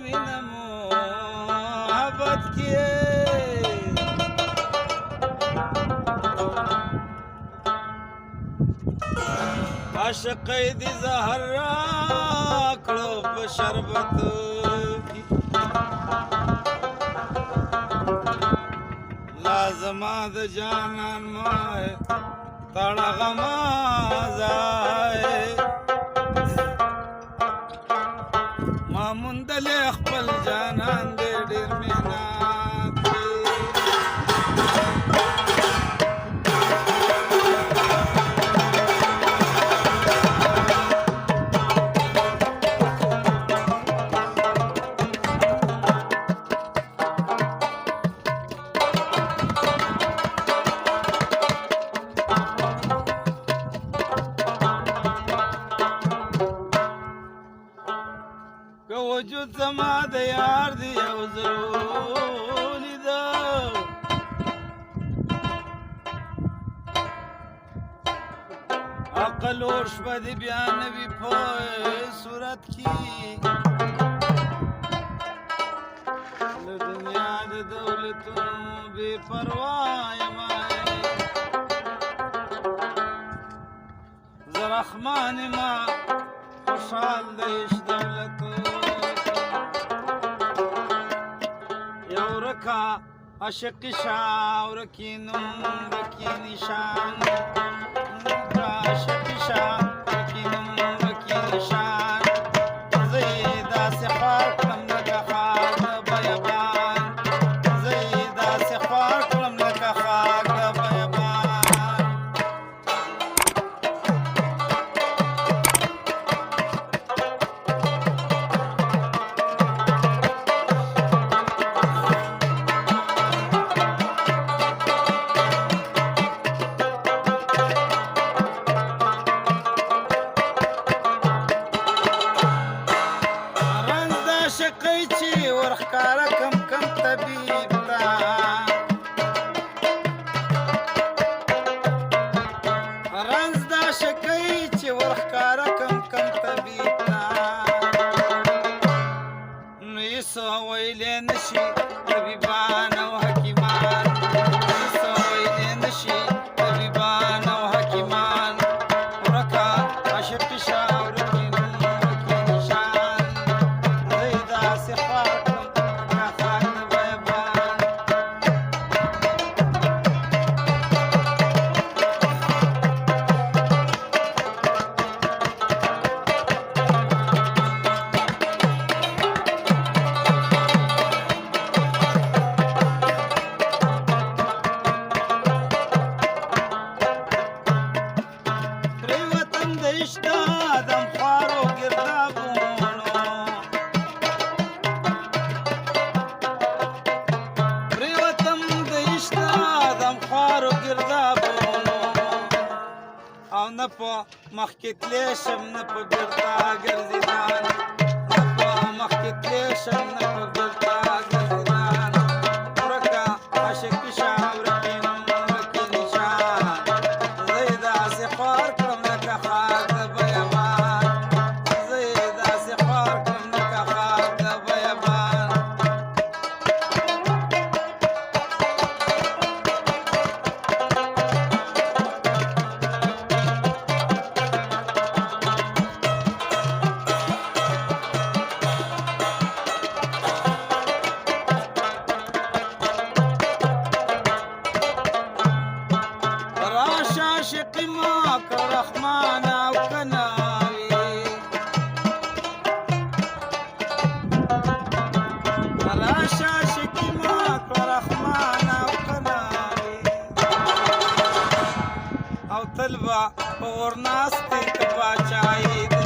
مینه محبت کې عاشق دې زهر راکړو په شربت کې لازما د جانان مای تړغه مازای ما مندلې خپل جانان دې ډېر مینات وجود زما د یار دی یو ضروري ده عقل اور شپه دی بیا نوي په صورت کې له دنیا د دولتونو بې پروا یم زه رحمان ما خوشحال د عشق دولت عاشق شاه ورکی نوم ورکی نشان عاشق شاه ورکی نوم ورکی نشان زیدا سفر کلم لکه خاک د بیابان زیدا سفر کلم لکه خاک د بیابان شقی چی ورخکارا کم کم طبیب تا رنز دا شقی چی ورخکارا کم کم طبیب تا نیسو ویلی نشی طبیبان و حکیمان نیسو ویلی نشی طبیبان و حکیمان ورکا عاشق شاور او نه په مخکې تللی شم نه په بېرته ګرځېدان نه په مخکې تللی شم نه په بېرته ګرځېدان ورکه عاشقي شاه ورکې نوم ورکې نشان زه یې داسې خوار کړم لکه خاک د بیابان زه یې داسې خوار کړم لکه خاک د بیابان عاشقی ما کړ رحمان او کناوي راشه عاشقی ما کړ رحمان او کناوي او تلبا په ورناستې ته باچایي